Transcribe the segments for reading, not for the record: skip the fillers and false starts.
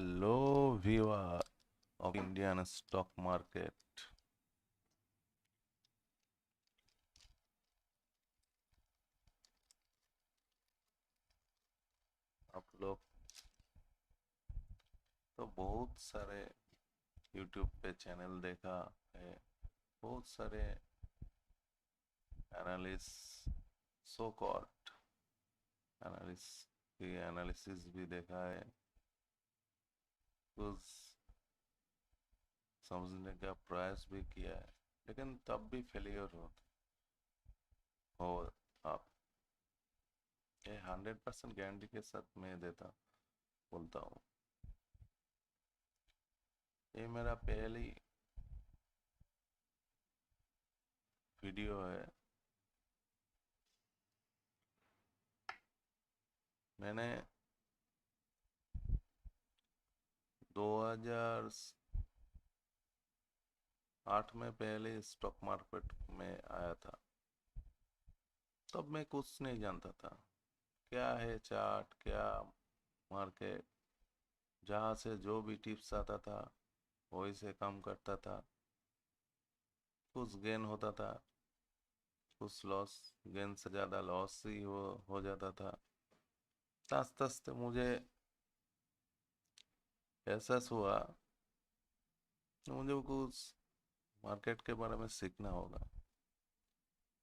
Hello, viewer of Indian stock market. आप लोग तो बहुत सारे YouTube पे चैनल देखा है, बहुत सारे एनालिस्ट सो कॉल्ड एनालिस्ट की एनालिसिस भी देखा है, कुछ समझने का प्रयास भी किया है, लेकिन तब भी फेलियर हो आप ये 100% गारंटी के साथ मैं बोलता हूँ। ये मेरा पहली वीडियो है। मैंने 2008 में पहले स्टॉक मार्केट में आया था। तब मैं कुछ नहीं जानता था क्या है चार्ट, क्या मार्केट। जहाँ से जो भी टिप्स आता था वही से काम करता था। कुछ गेन होता था, कुछ लॉस, गेन से ज़्यादा लॉस ही हो जाता था। आस्ते आस्ते मुझे एहसास हुआ कि मुझे कुछ मार्केट के बारे में सीखना होगा।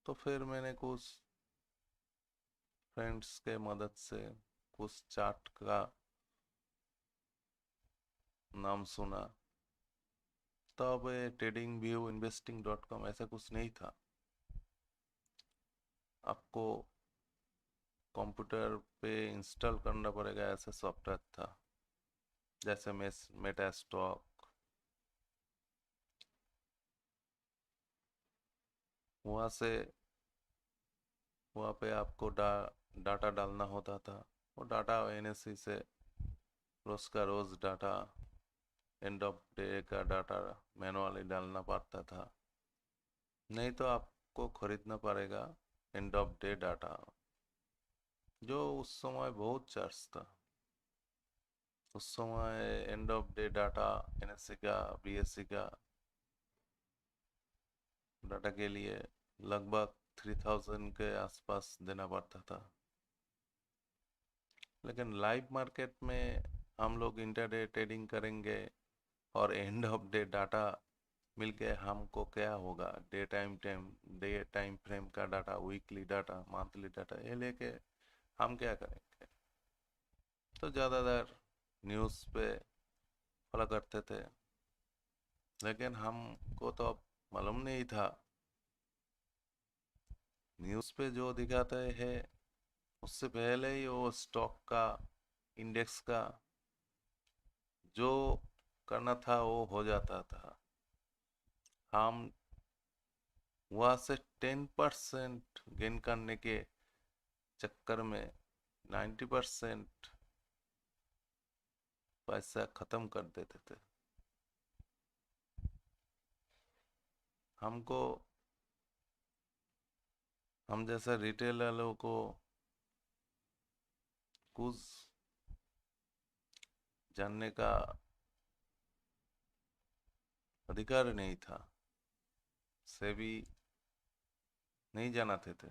तो फिर मैंने कुछ फ्रेंड्स के मदद से कुछ चार्ट का नाम सुना। तब ट्रेडिंग व्यू investing.com ऐसा कुछ नहीं था। आपको कंप्यूटर पे इंस्टॉल करना पड़ेगा ऐसा सॉफ्टवेयर था, जैसे मेटा स्टॉक। वहाँ से वहाँ पे आपको डाटा डालना होता था। वो डाटा एनएससी से रोज का रोज डाटा, एंड ऑफ डे का डाटा मैनुअली डालना पड़ता था। नहीं तो आपको खरीदना पड़ेगा एंड ऑफ डे डाटा, जो उस समय बहुत चार्ज था। उस समय end of day data NSC का, बीएससी का डाटा के लिए लगभग 3000 के आसपास देना पड़ता था। लेकिन लाइव मार्केट में हम लोग इंटरडे ट्रेडिंग करेंगे और एंड ऑफ डे डाटा मिल के हमको क्या होगा, डे टाइम फ्रेम का data, weekly data, monthly data, ये लेके हम क्या करेंगे। तो ज़्यादातर न्यूज़ पे फॉलो करते थे। लेकिन हमको तो अब मालूम नहीं था, न्यूज़ पे जो दिखाते हैं उससे पहले ही वो स्टॉक का, इंडेक्स का जो करना था वो हो जाता था। हम वहाँ से 10% गेन करने के चक्कर में 90% पैसा खत्म कर देते थे। हमको, हम जैसे रिटेल वालों को कुछ जानने का अधिकार नहीं था, सेबी नहीं जानते थे।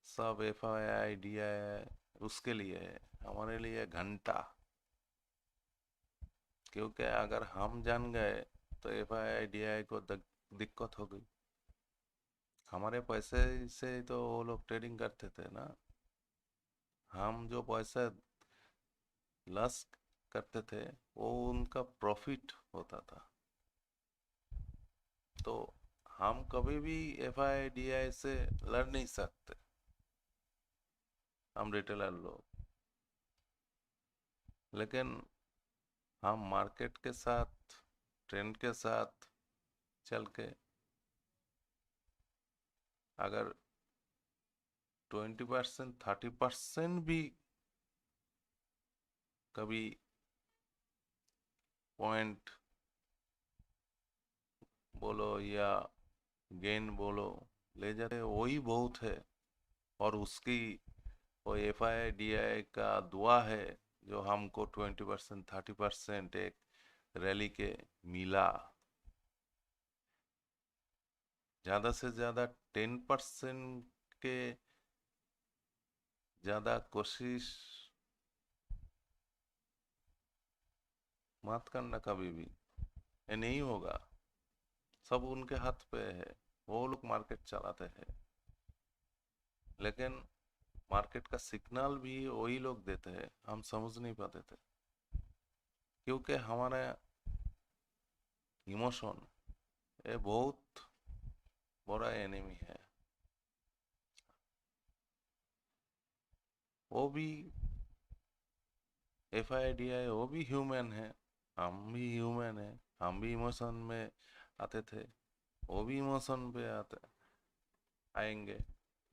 सब FII DII उसके लिए है, हमारे लिए घंटा। क्योंकि अगर हम जान गए तो FII DII को दिक्कत हो गई। हमारे पैसे से तो वो लोग ट्रेडिंग करते थे ना। हम जो पैसा लॉस करते थे वो उनका प्रॉफिट होता था। तो हम कभी भी FII DI से लड़ नहीं सकते, हम रिटेलर लोग। लेकिन हम मार्केट के साथ, ट्रेंड के साथ चल के अगर 20% 30% भी कभी पॉइंट बोलो या गेन बोलो ले जाते हैं, वही बहुत है। और उसकी वो FII DI का दुआ है जो हमको 20% 30% एक रैली के मिला, ज़्यादा से ज़्यादा 10% के ज़्यादा कोशिश मत करना कभी भी, ये नहीं होगा। सब उनके हाथ पे है, वो लोग मार्केट चलाते हैं, लेकिन मार्केट का सिग्नल भी वही लोग देते हैं, हम समझ नहीं पाते थे, क्योंकि हमारा इमोशन ये बहुत बड़ा एनिमी है। वो भी FIDI वो भी ह्यूमन है, हम भी ह्यूमन है, हम भी इमोशन में आते थे, वो भी इमोशन पे आते आएंगे।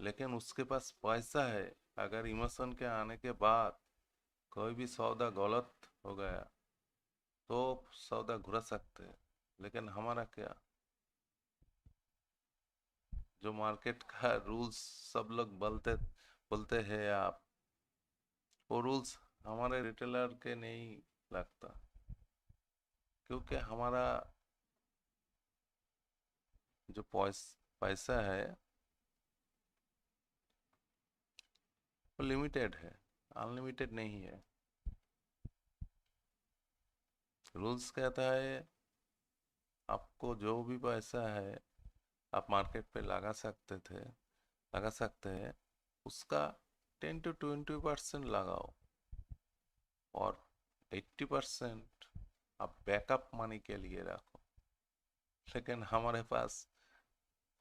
लेकिन उसके पास पैसा है, अगर इमोशन के आने के बाद कोई भी सौदा गलत हो गया तो सौदा घुरा सकते हैं। लेकिन हमारा क्या, जो मार्केट का रूल्स सब लोग बोलते बोलते हैं आप, वो रूल्स हमारे रिटेलर के नहीं लगता, क्योंकि हमारा जो पैसा है वो लिमिटेड है, अनलिमिटेड नहीं है। रूल्स कहता है आपको जो भी पैसा है आप मार्केट पे लगा सकते हैं, उसका 10 to 20% लगाओ, और 80% आप बैकअप मनी के लिए रखो। लेकिन हमारे पास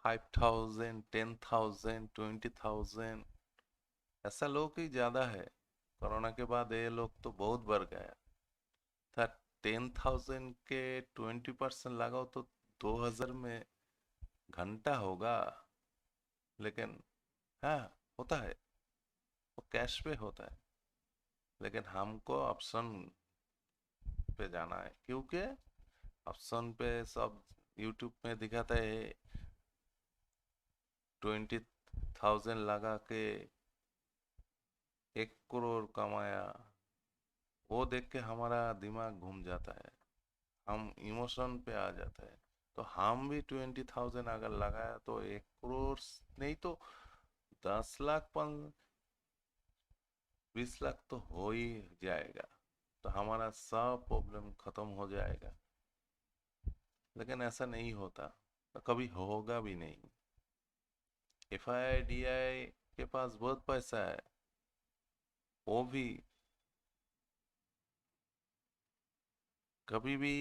5,000 10,000 20,000 ऐसा लोग ही ज़्यादा है। कोरोना के बाद ये लोग तो बहुत बढ़ गया था। 10,000 के 20% लगाओ तो 2,000 में घंटा होगा। लेकिन हाँ, होता है, वो कैश पे होता है, लेकिन हमको ऑप्शन पे जाना है, क्योंकि ऑप्शन पे सब यूट्यूब में दिखाता है 20,000 लगा के 1 करोड़ कमाया। वो देख के हमारा दिमाग घूम जाता है, हम इमोशन पे आ जाते हैं। तो हम भी 20,000 अगर लगाया तो 1 करोड़ नहीं तो 10 लाख 20 लाख तो हो ही जाएगा, तो हमारा सब प्रॉब्लम खत्म हो जाएगा। लेकिन ऐसा नहीं होता, तो कभी होगा भी नहीं। FIDI के पास बहुत पैसा है, वो भी कभी भी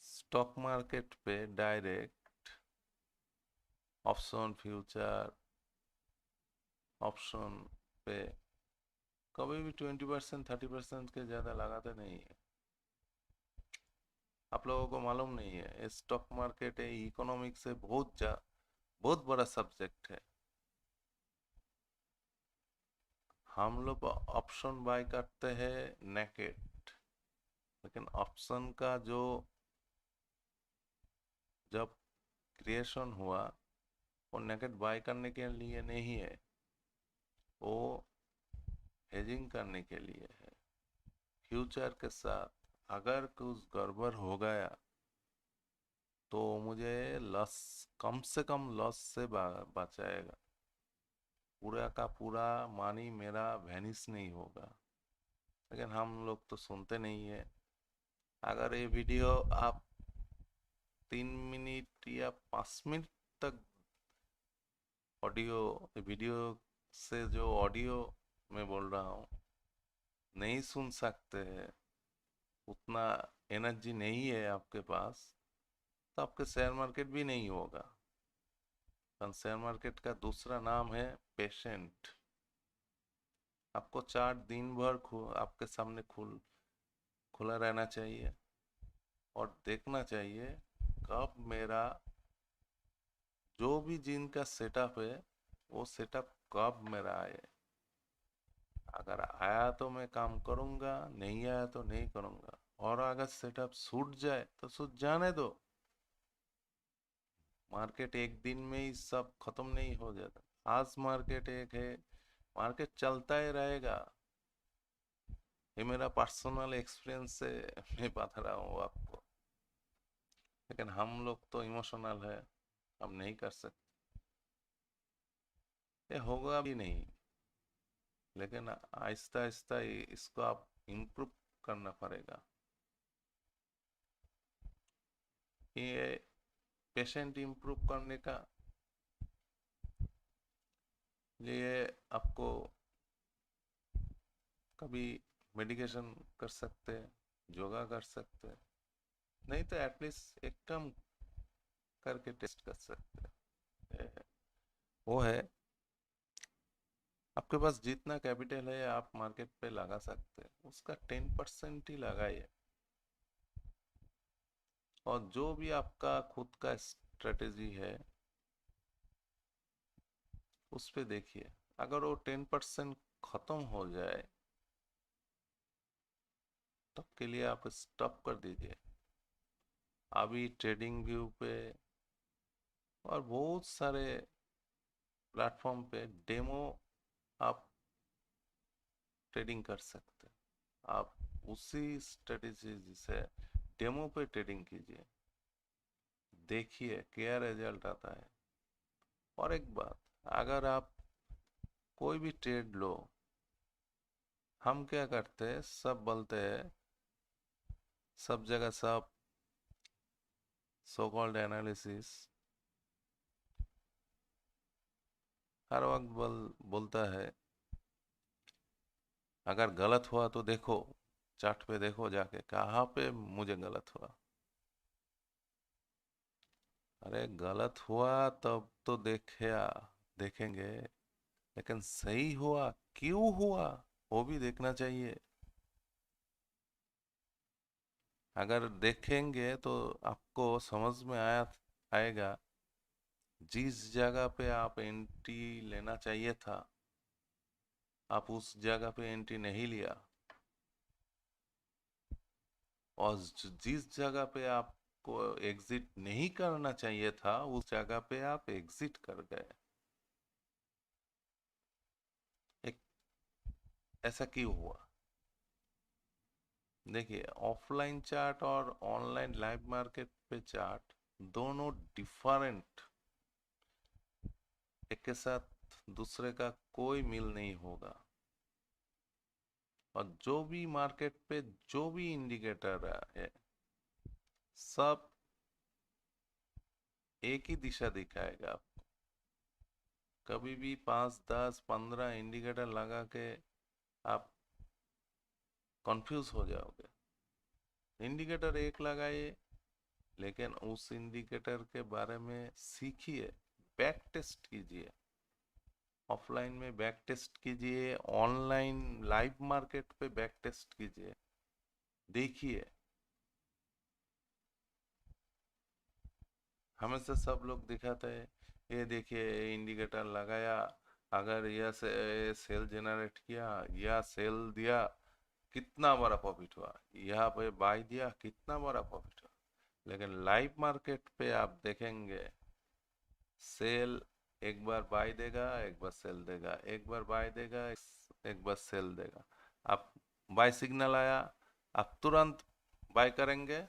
स्टॉक मार्केट पे डायरेक्ट ऑप्शन फ्यूचर ऑप्शन पे कभी भी 20% 30% के ज़्यादा लगाते नहीं है। आप लोगों को मालूम नहीं है, स्टॉक मार्केट है इकोनॉमिक्स से बहुत बड़ा सब्जेक्ट है। हम लोग ऑप्शन बाय करते हैं नेकेड, लेकिन ऑप्शन का जो जब क्रिएशन हुआ वो नेकेड बाय करने के लिए नहीं है, वो हेजिंग करने के लिए है। फ्यूचर के साथ अगर कुछ गड़बड़ हो गया तो मुझे लॉस, कम से कम लॉस से बचाएगा, पूरा का पूरा मानी मेरा वैनिश नहीं होगा। लेकिन हम लोग तो सुनते नहीं है। अगर ये वीडियो आप 3 मिनट या 5 मिनट तक ऑडियो वीडियो से जो ऑडियो मैं बोल रहा हूँ नहीं सुन सकते हैं, उतना एनर्जी नहीं है आपके पास, तो आपके शेयर मार्केट भी नहीं होगा। कारण शेयर मार्केट का दूसरा नाम है पेशेंट। आपको चार्ट दिन भर आपके सामने खुला रहना चाहिए और देखना चाहिए कब मेरा जो भी जिनका सेटअप है वो सेटअप कब मेरा आए। अगर आया तो मैं काम करूंगा, नहीं आया तो नहीं करूंगा। और अगर सेटअप छूट जाए तो छूट जाने दो, मार्केट एक दिन में ही सब खत्म नहीं हो जाता। आज मार्केट एक है, मार्केट चलता ही रहेगा। ये मेरा पर्सनल एक्सपीरियंस से मैं बता रहा हूँ आपको। लेकिन हम लोग तो इमोशनल है, हम नहीं कर सकते, ये होगा भी नहीं। लेकिन आहिस्ता आहिस्ता इसको आप इम्प्रूव करना पड़ेगा। ये पेशेंट इम्प्रूव करने का लिए आपको कभी मेडिकेशन कर सकते हैं, योगा कर सकते हैं, नहीं तो एटलीस्ट एक कम करके टेस्ट कर सकते हैं। वो है, आपके पास जितना कैपिटल है आप मार्केट पे लगा सकते हैं, उसका 10% ही लगाइए। और जो भी आपका खुद का स्ट्रेटेजी है उस पे देखिए। अगर वो 10% खत्म हो जाए तब के लिए आप स्टॉप कर दीजिए। अभी ट्रेडिंग व्यू पे और बहुत सारे प्लेटफॉर्म पे डेमो आप ट्रेडिंग कर सकते हैं। आप उसी स्ट्रेटेजी से डेमो पे ट्रेडिंग कीजिए, देखिए क्या रिजल्ट आता है। और एक बात, अगर आप कोई भी ट्रेड लो, हम क्या करते हैं, सब बोलते हैं, सब जगह सब सो कॉल्ड एनालिसिस हर वक्त बोलता है, अगर गलत हुआ तो देखो, चार्ट पे देखो जाके कहाँ पे मुझे गलत हुआ। अरे गलत हुआ तब तो देखेंगे, लेकिन सही हुआ क्यों हुआ वो भी देखना चाहिए। अगर देखेंगे तो आपको समझ में आएगा, जिस जगह पे आप एंट्री लेना चाहिए था आप उस जगह पे एंट्री नहीं लिया, और जिस जगह पे आपको एग्जिट नहीं करना चाहिए था उस जगह पे आप एग्जिट कर गए। एक ऐसा क्यों हुआ? देखिए, ऑफलाइन चार्ट और ऑनलाइन लाइव मार्केट पे चार्ट दोनों डिफरेंट, एक के साथ दूसरे का कोई मिल नहीं होगा। और जो भी मार्केट पे जो भी इंडिकेटर है सब एक ही दिशा दिखाएगा आपको। कभी भी 5, 10, 15 इंडिकेटर लगा के आप कंफ्यूज हो जाओगे। इंडिकेटर एक लगाइए, लेकिन उस इंडिकेटर के बारे में सीखिए, बैक टेस्ट कीजिए। ऑफलाइन में बैक टेस्ट कीजिए, ऑनलाइन लाइव मार्केट पे बैक टेस्ट कीजिए, देखिए। हमेशा सब लोग दिखाते हैं, ये देखिए इंडिकेटर लगाया, अगर यह से सेल जनरेट किया या सेल दिया कितना बड़ा प्रॉफिट हुआ, यहाँ पे बाई दिया कितना बड़ा प्रॉफिट हुआ। लेकिन लाइव मार्केट पे आप देखेंगे, सेल एक बार बाई देगा, एक बार सेल देगा, एक बार बाई देगा, एक बार सेल देगा। आप बाई सिग्नल आया, आप तुरंत बाय करेंगे,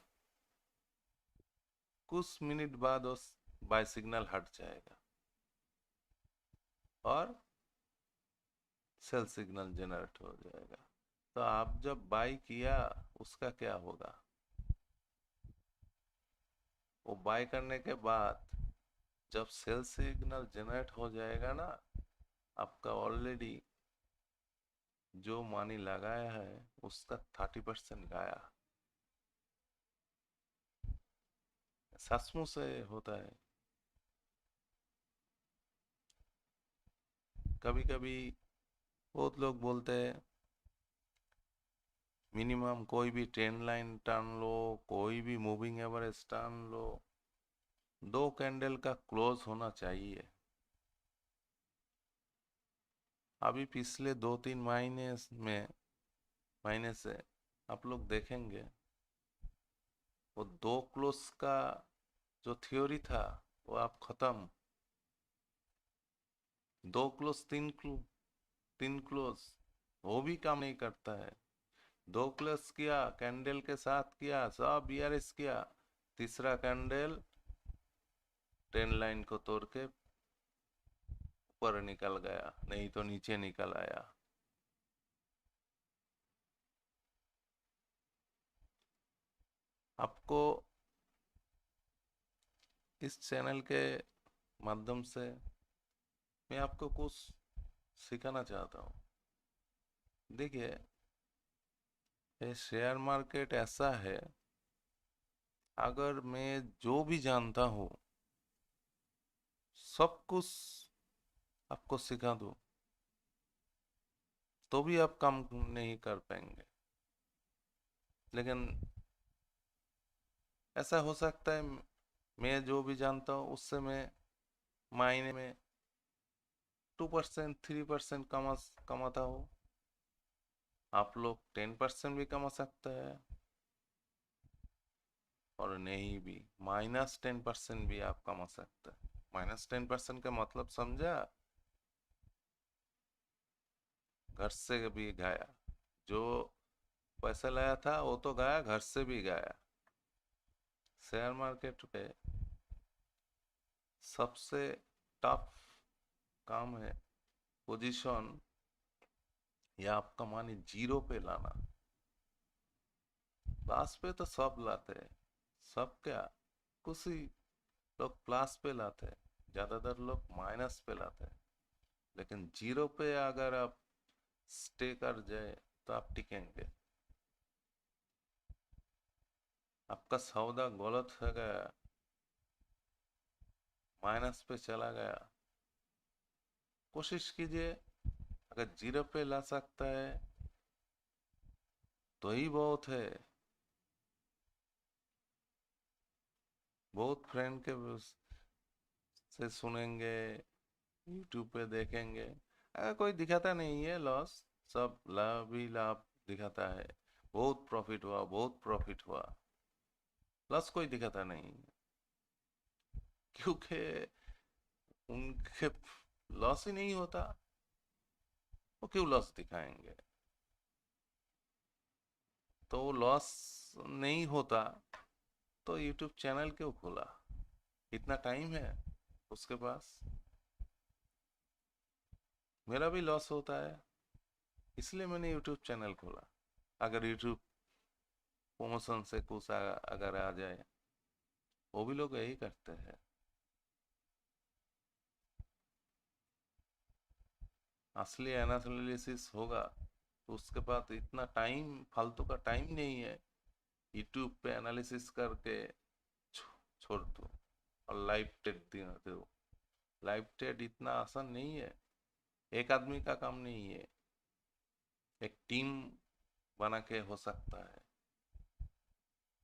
कुछ मिनट बाद उस बाय सिग्नल हट जाएगा और सेल सिग्नल जनरेट हो जाएगा। तो आप जब बाई किया उसका क्या होगा? वो बाय करने के बाद जब सेल सिग्नल जनरेट हो जाएगा ना, आपका ऑलरेडी जो मनी लगाया है उसका 30% गया। सचमुच से होता है। कभी कभी बहुत लोग बोलते हैं, मिनिमम कोई भी ट्रेंड लाइन टर्न लो, कोई भी मूविंग एवरेज टर्न लो, 2 कैंडल का क्लोज होना चाहिए। अभी पिछले 2, 3 महीने से आप लोग देखेंगे, वो 2 क्लोज का जो थ्योरी था वो आप खत्म। 2 क्लोज, 3 क्लोज वो भी काम नहीं करता है। दो क्लोज किया, कैंडल के साथ किया, सब बीआरएस किया, तीसरा कैंडल ट्रेंड लाइन को तोड़ के ऊपर निकल गया, नहीं तो नीचे निकल आया। आपको इस चैनल के माध्यम से मैं आपको कुछ सिखाना चाहता हूँ। देखिए, ये शेयर मार्केट ऐसा है, अगर मैं जो भी जानता हूँ सब कुछ आपको सिखा दूँ तो भी आप काम नहीं कर पाएंगे। लेकिन ऐसा हो सकता है मैं जो भी जानता हूँ उससे मैं महीने में 2% 3% कमाता हूँ, आप लोग 10% भी कमा सकते हैं, और नहीं भी -10% भी आप कमा सकते हैं। -10% का मतलब समझा? घर से भी गया, जो पैसा लाया था वो तो गया, घर से भी गया। शेयर मार्केट पे सबसे टफ काम है पोजीशन या आपका मानी जीरो पे लाना। प्लस पे तो सब लाते हैं, सब क्या, कुछ ही लोग प्लस पे लाते हैं, ज्यादातर लोग माइनस पे लाते हैं। लेकिन जीरो पे अगर आप स्टे कर जाए तो आप टिकेंगे। आपका सौदा गलत हो गया, माइनस पे चला गया, कोशिश कीजिए अगर जीरो पे ला सकता है तो ही बहुत है। बहुत फ्रेंड के से सुनेंगे, यूट्यूब पे देखेंगे, अगर कोई दिखाता नहीं है लॉस, सब लाभ ही लाभ दिखाता है, बहुत प्रॉफिट हुआ, बहुत प्रॉफिट हुआ, लॉस कोई दिखाता नहीं है। क्योंकि उनके लॉस ही नहीं होता, वो क्यों लॉस दिखाएंगे? तो लॉस नहीं होता तो यूट्यूब चैनल क्यों खोला? इतना टाइम है उसके पास। मेरा भी लॉस होता है, इसलिए मैंने यूट्यूब चैनल खोला। अगर यूट्यूब प्रमोशन से कुछ अगर आ जाए, वो भी लोग यही करते हैं। असली एनालिसिस होगा तो उसके पास इतना टाइम, फालतू का टाइम नहीं है यूट्यूब पे एनालिसिस करके छोड़ दो और लाइव ट्रेड दो। लाइव ट्रेड इतना आसान नहीं है, एक आदमी का काम नहीं है, एक टीम बना के हो सकता है,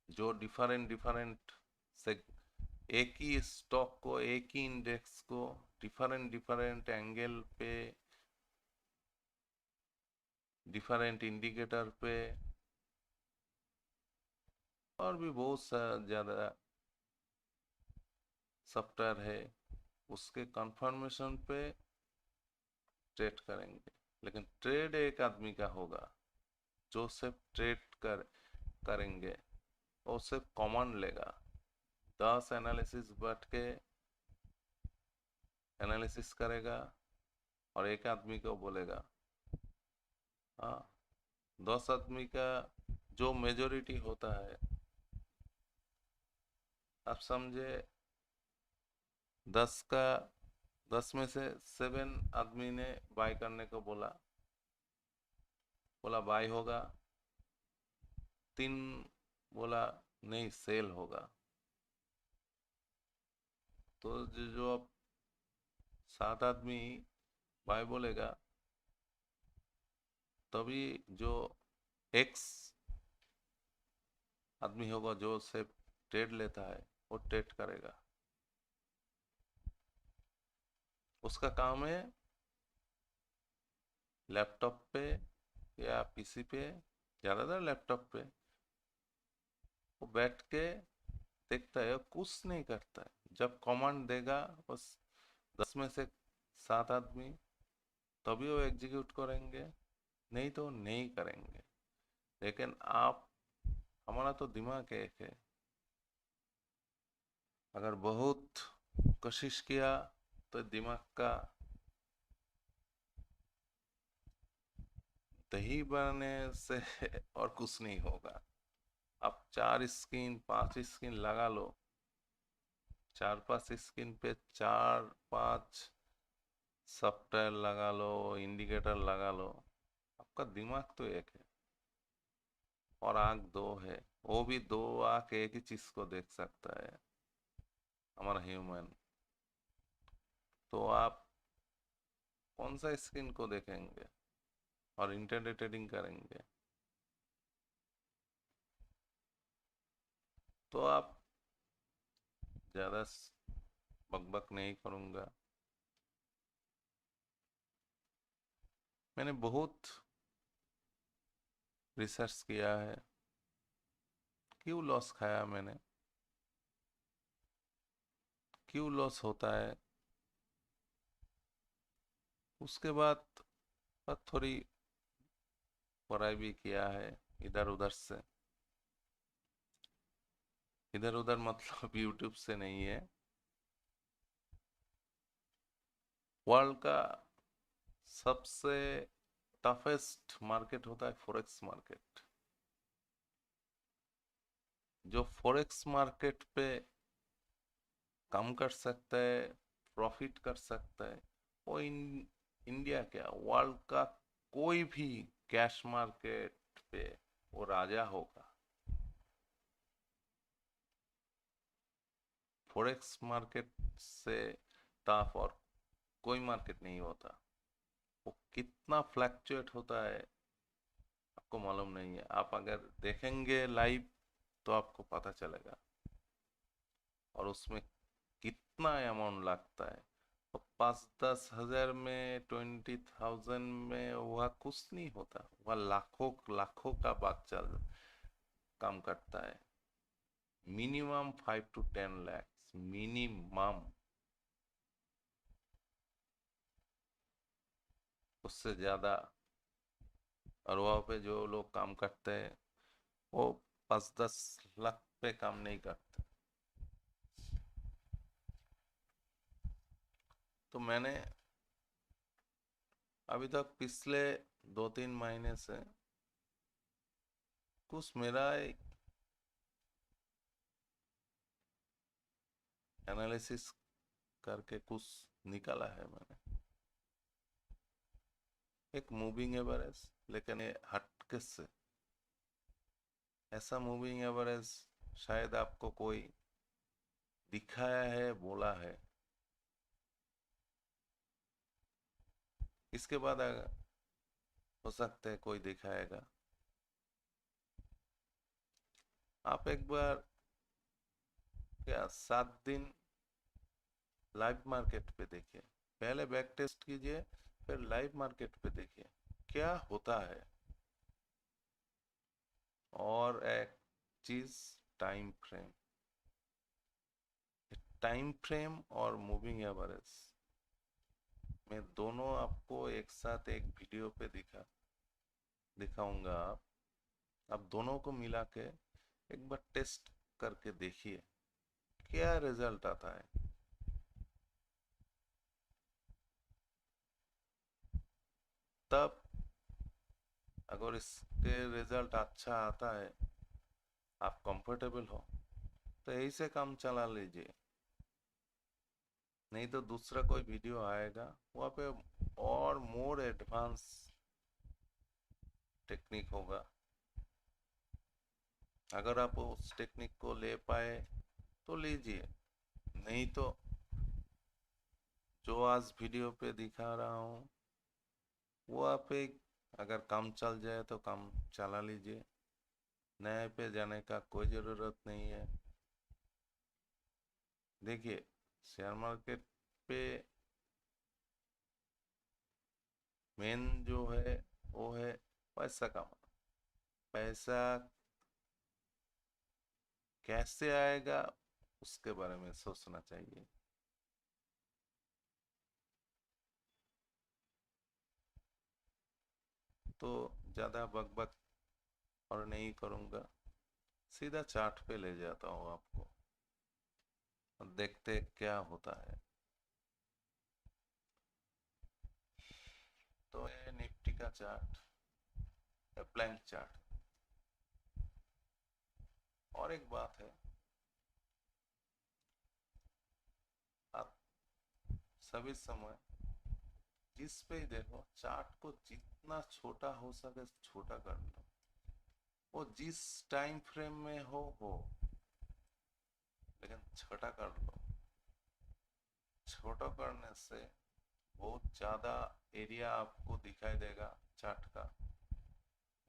जो डिफरेंट डिफरेंट से एक ही स्टॉक को, एक ही इंडेक्स को डिफरेंट डिफरेंट एंगल पे, डिफरेंट इंडिकेटर पे, और भी बहुत सा ज़्यादा सॉफ्टवेयर है, उसके कंफर्मेशन पे ट्रेड करेंगे। लेकिन ट्रेड एक आदमी का होगा जो सिर्फ करेंगे, वो सिर्फ कमांड लेगा, 10 एनालिसिस बैठ के एनालिसिस करेगा और एक आदमी को बोलेगा। हाँ, 10 आदमी का जो मेजोरिटी होता है, आप समझे, 10 का 10 में से 7 आदमी ने बाय करने को बोला, बोला बाय होगा, 3 बोला नहीं सेल होगा। तो जो अब 7 आदमी बाय बोलेगा, तभी जो एक्स आदमी होगा जो से ट्रेड लेता है, वो ट्रेड करेगा। उसका काम है लैपटॉप पे या पीसी पे, ज़्यादातर लैपटॉप पे, वो बैठ के देखता है, कुछ नहीं करता है। जब कमांड देगा बस 10 में से 7 आदमी, तभी वो एग्जीक्यूट करेंगे, नहीं तो नहीं करेंगे। लेकिन आप, हमारा तो दिमाग एक है, अगर बहुत कोशिश किया तो दिमाग का दही बनने से और कुछ नहीं होगा। आप 4 स्क्रीन 5 स्क्रीन लगा लो, 4 5 स्क्रीन पे 4 5 सॉफ्टवेयर लगा लो, इंडिकेटर लगा लो, आपका दिमाग तो एक है और आंख दो है। वो भी दो आंख एक ही चीज को देख सकता है, हमारा ह्यूमन। तो आप कौन सा स्क्रीन को देखेंगे और इंटरनेट ट्रेडिंग करेंगे? तो आप, ज्यादा बकबक नहीं करूंगा। मैंने बहुत रिसर्च किया है, क्यों लॉस खाया मैंने, क्यों लॉस होता है। उसके बाद थोड़ी पढ़ाई भी किया है इधर उधर से। इधर उधर मतलब यूट्यूब से नहीं है। वर्ल्ड का सबसे टफेस्ट मार्केट होता है फॉरेक्स मार्केट। जो फॉरेक्स मार्केट पे काम कर सकता है, प्रॉफिट कर सकता है, वो इंडिया क्या, वर्ल्ड का कोई भी कैश मार्केट पे वो राजा होगा। फॉरेक्स मार्केट से टफ और कोई मार्केट नहीं होता। वो कितना फ्लक्चुएट होता है आपको मालूम नहीं है। आप अगर देखेंगे लाइव तो आपको पता चलेगा। और उसमें कितना अमाउंट लगता है, तो 5 10 हज़ार में, 20,000 में वह कुछ नहीं होता। वह लाखों लाखों का बात चल काम करता है। मिनिमम 5 to 10 lakhs मिनिमम, उससे ज्यादा। और वहाँ पे जो लोग काम करते हैं वो 5 10 लाख पे काम नहीं करते। तो मैंने अभी तक पिछले 2 3 महीने से कुछ मेरा एनालिसिस करके कुछ निकाला है मैंने। एक मूविंग एवरेज, लेकिन ये हटके से, ऐसा मूविंग एवरेज शायद आपको कोई दिखाया है, बोला है। इसके बाद हो सकता है कोई दिखाएगा। आप एक बार क्या 7 दिन लाइव मार्केट पे देखिए, पहले बैक टेस्ट कीजिए, फिर लाइव मार्केट पे देखिए क्या होता है। और एक चीज, टाइम फ्रेम। टाइम फ्रेम और मूविंग एवरेज मैं दोनों आपको एक साथ एक वीडियो पे दिखाऊंगा। आप दोनों को मिला के एक बार टेस्ट करके देखिए क्या रिजल्ट आता है। तब अगर इसके रिजल्ट अच्छा आता है, आप कंफर्टेबल हो, तो यही से काम चला लीजिए। नहीं तो दूसरा कोई वीडियो आएगा वहाँ पे और मोर एडवांस टेक्निक होगा। अगर आप उस टेक्निक को ले पाए तो लीजिए, नहीं तो जो आज वीडियो पे दिखा रहा हूँ वो आप एक, अगर काम चल जाए तो काम चला लीजिए, नए पे जाने का कोई ज़रूरत नहीं है। देखिए, शेयर मार्केट पे मेन जो है वो है पैसा कमाना। पैसा कैसे आएगा उसके बारे में सोचना चाहिए। तो ज़्यादा बकबक और नहीं करूँगा, सीधा चार्ट पे ले जाता हूँ आपको और देखते क्या होता है। तो ये निफ्टी का चार्ट, ब्लैंक चार्ट। और एक बात है, आप सभी समय जिस पे ही देखो चार्ट को जितना छोटा हो सके छोटा कर लो, वो जिस टाइम फ्रेम में हो, लेकिन छोटा कर लो। छोटा करने से बहुत ज़्यादा एरिया आपको दिखाई देगा, चार्ट का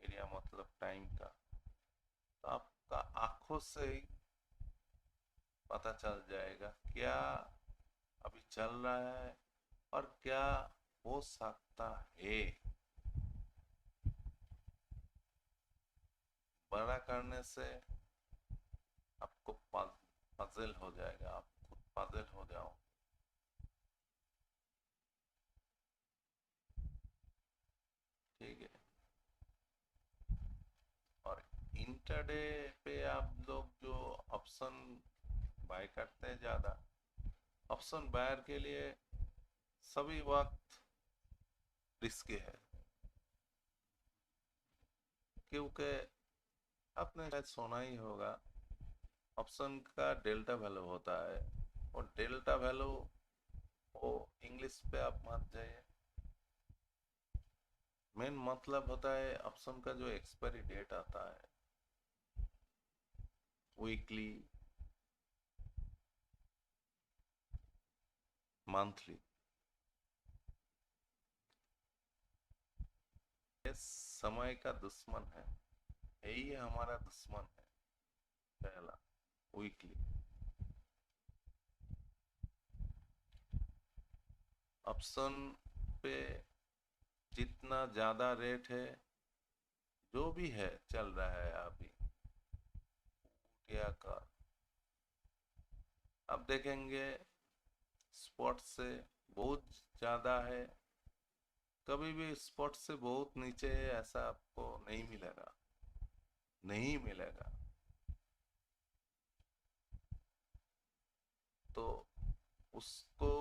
एरिया मतलब टाइम का। तो आपका आंखों से ही पता चल जाएगा क्या अभी चल रहा है और क्या हो सकता है। बड़ा करने से आपको पजल हो जाएगा, आप खुद पजल हो जाओ। ठीक है। और इंटरडे पे आप लोग जो ऑप्शन बाय करते हैं ज़्यादा, ऑप्शन बायर के लिए सभी वक्त रिस्की है, क्योंकि आपने शायद सुना ही होगा, ऑप्शन का डेल्टा वैल्यू होता है। और डेल्टा वैल्यू, वो इंग्लिश पे आप मत जाइए, मेन मतलब होता है ऑप्शन का जो एक्सपायरी डेट आता है, वीकली, मंथली। ये समय का दुश्मन है, यही हमारा दुश्मन है पहला, वीकली। ऑप्शन पे जितना ज़्यादा रेट है, जो भी है चल रहा है अभी, या का अब देखेंगे स्पॉट से बहुत ज़्यादा है, कभी भी स्पॉट से बहुत नीचे है ऐसा आपको नहीं मिलेगा, नहीं मिलेगा। तो उसको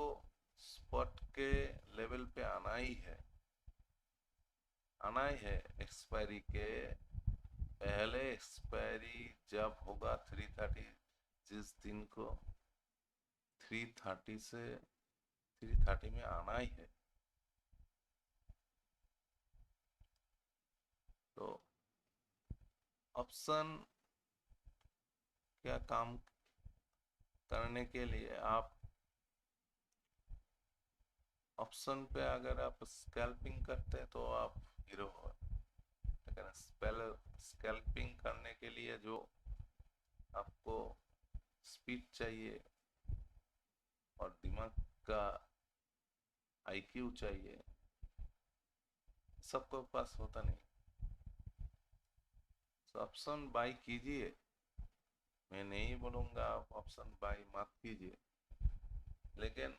स्पॉट के लेवल पे आना ही है, आना ही है एक्सपायरी के पहले। एक्सपायरी जब होगा 3:30, जिस दिन को 3:30 से 3:30 में आना ही है। तो ऑप्शन क्या काम करने के लिए, आप ऑप्शन पे अगर आप स्कैल्पिंग करते हैं तो आप हीरो हो, लेकिन स्कैल्पिंग करने के लिए जो आपको स्पीड चाहिए और दिमाग का आईक्यू चाहिए, सबको पास होता नहीं। तो ऑप्शन बाई कीजिए, मैं नहीं बोलूँगा आप ऑप्शन बाई मत कीजिए, लेकिन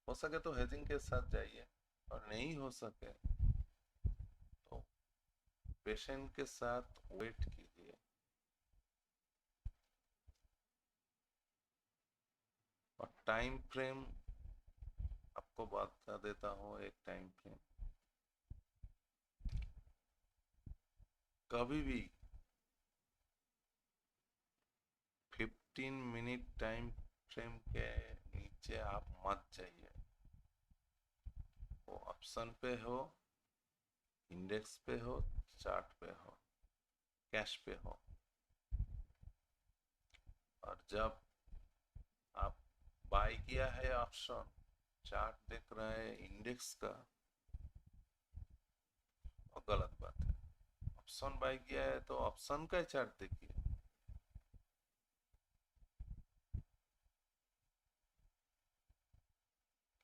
हो सके तो हेजिंग के साथ जाइए, और नहीं हो सके तो पेशेंट के साथ वेट कीजिए। और टाइम फ्रेम आपको बता देता हूँ, एक टाइम फ्रेम कभी भी 15 मिनट टाइम फ्रेम के नीचे आप मत जाइए। वो ऑप्शन पे हो, इंडेक्स पे हो, चार्ट पे हो, कैश पे हो। और जब आप बाय किया है ऑप्शन, चार्ट देख रहा है इंडेक्स का, वो गलत बात है। ऑप्शन बाय किया है तो ऑप्शन का चार्ट देखिए।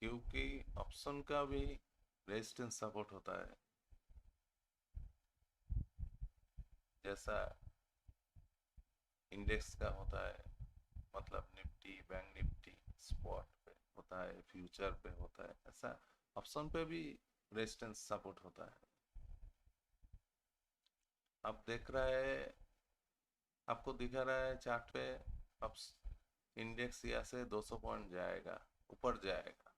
क्योंकि ऑप्शन का भी रेजिस्टेंस सपोर्ट होता है, जैसा इंडेक्स का होता है, मतलब निफ्टी, बैंक निफ्टी स्पॉट पे होता है, फ्यूचर पे होता है, ऐसा ऑप्शन पे भी रेजिस्टेंस सपोर्ट होता है। आप देख रहा है, आपको दिखा रहा है चार्ट पे, अब इंडेक्स यहाँ से 200 पॉइंट जाएगा, ऊपर जाएगा,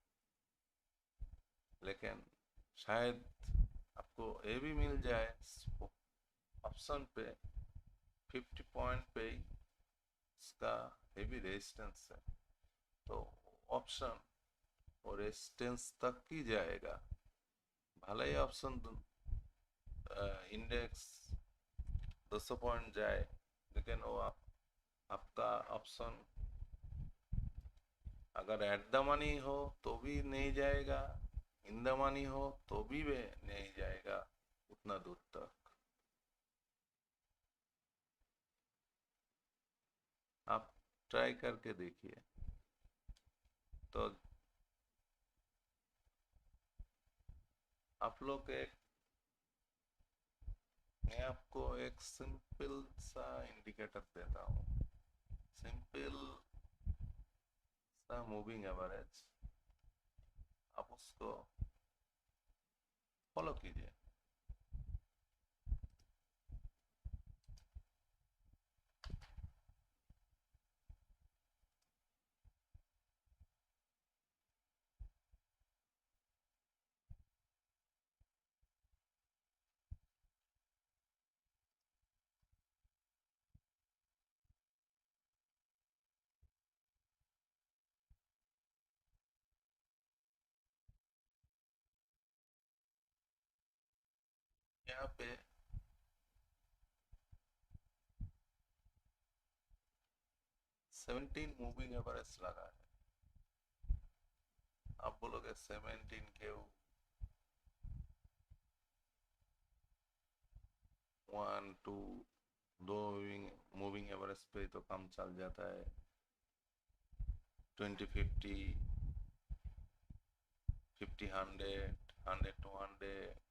लेकिन शायद आपको ये भी मिल जाए ऑप्शन पे 50 पॉइंट पे ही इसका हेवी रेजिस्टेंस है, तो ऑप्शन और रेजिस्टेंस तक ही जाएगा। भले ही ऑप्शन इंडेक्स 200 पॉइंट जाए, लेकिन वो आपका ऑप्शन अगर एट द मनी हो तो भी नहीं जाएगा, इन द मनी हो तो भी वे नहीं जाएगा उतना दूर तक। आप ट्राई करके देखिए। तो आप लोग मैं आपको एक सिंपल सा इंडिकेटर देता हूँ, सिंपल सा मूविंग एवरेज, आप उसको फॉलो कीजिए। यहाँ पे 17 मूविंग एवरेज लगा है। आप बोलोगे 17 क्यों, 1 2 दो मूविंग एवरेज पे तो काम चल जाता है। 20 50 50 100 100 200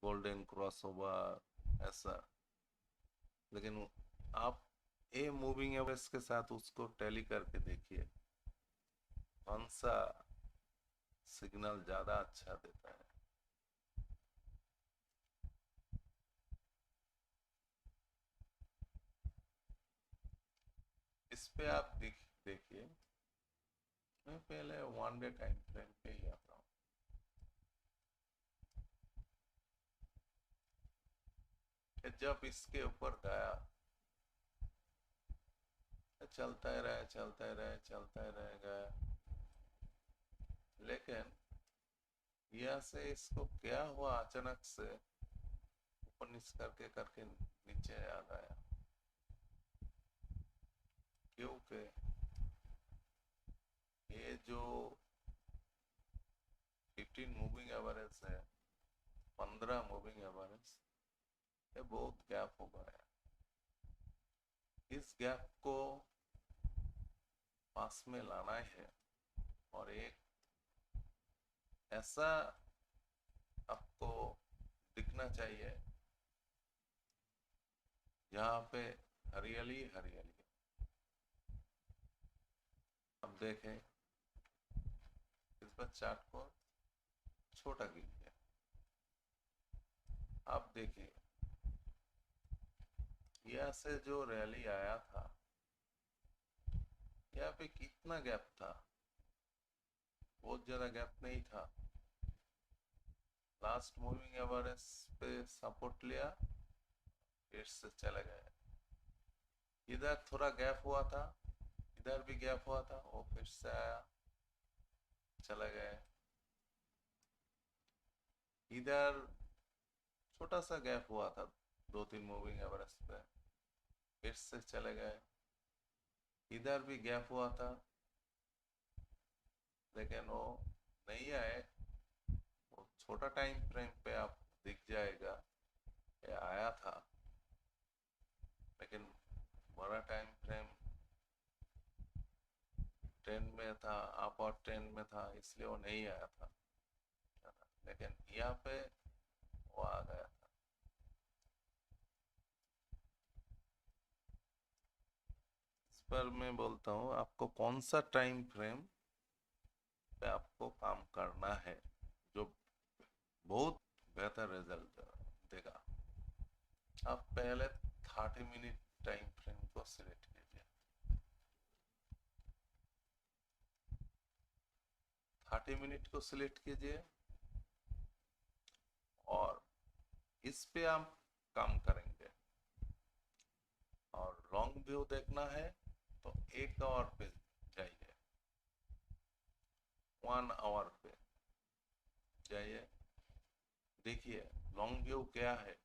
गोल्डन क्रॉसओवर ऐसा, लेकिन आप ए मूविंग एवरेज के साथ उसको टैली करके देखिए, कौन सा सिग्नल ज्यादा अच्छा देता है। इस पे आप देखिए, मैं पहले 1 डे टाइम फ्रेम पे ही आता हूँ। जब इसके ऊपर गया, चलता ही रहे चलता ही रहे चलता ही रहेगा, लेकिन यहाँ से इसको क्या हुआ, अचानक से ऊपर नीचे करके करके नीचे आ गया, क्योंकि ये जो 15 मूविंग एवरेज है, 15 मूविंग एवरेज, ये बहुत गैप हो गया। इस गैप को पास में लाना है, और एक ऐसा आपको दिखना चाहिए जहाँ पे हरियाली हरियाली। अब देखें, इस बार चार्ट को छोटा कीजिए, आप देखिए यहाँ से जो रैली आया था, यहाँ पे कितना गैप था, बहुत ज्यादा गैप नहीं था। लास्ट मूविंग एवरेज पे सपोर्ट लिया, फिर से चले गए। इधर थोड़ा गैप हुआ था, इधर भी गैप हुआ था, वो फिर से आया, चले गए। इधर छोटा सा गैप हुआ था 2 3 मूविंग एवरेज पे, फिर से चले गए। इधर भी गैप हुआ था, लेकिन वो नहीं आए। वो छोटा टाइम फ्रेम पे आप दिख जाएगा ये आया था, लेकिन बड़ा टाइम फ्रेम ट्रेंड में था, अपर ट्रेंड में था, इसलिए वो नहीं आया था, लेकिन यहाँ पे वो आ गया था। इस पर मैं बोलता हूँ आपको कौन सा टाइम फ्रेम पे आपको काम करना है जो बहुत बेहतर रिजल्ट देगा। आप पहले 30 मिनट टाइम फ्रेम को सिलेक्ट कीजिए। 30 मिनट को सिलेक्ट कीजिए और इस पे आप काम करेंगे। और लॉन्ग व्यू देखना है तो 1 आवर पे जाइए, 1 आवर पे जाइए। देखिए लॉन्ग व्यू क्या है।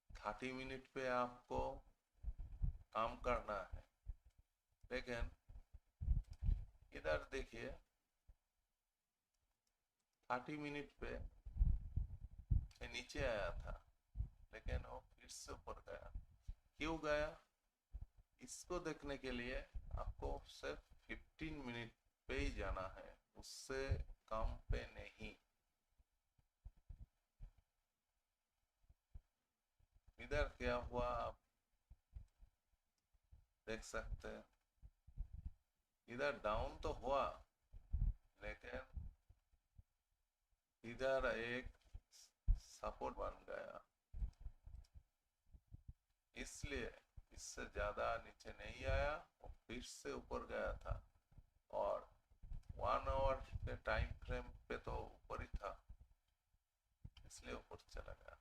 30 मिनट पे आपको काम करना है, लेकिन इधर देखिए 30 मिनट पे नीचे आया था, लेकिन वो फिर से ऊपर गया। क्यों गया? इसको देखने के लिए आपको सिर्फ 15 मिनट पे ही जाना है, उससे कम पे नहीं। इधर क्या हुआ आप देख सकते हैं। इधर डाउन तो हुआ, लेकिन इधर एक सपोर्ट बन गया, इसलिए इससे ज्यादा नीचे नहीं आया, वो फिर से ऊपर गया था। और 1 आवर के टाइम फ्रेम पे तो ऊपर ही था, इसलिए ऊपर चला गया।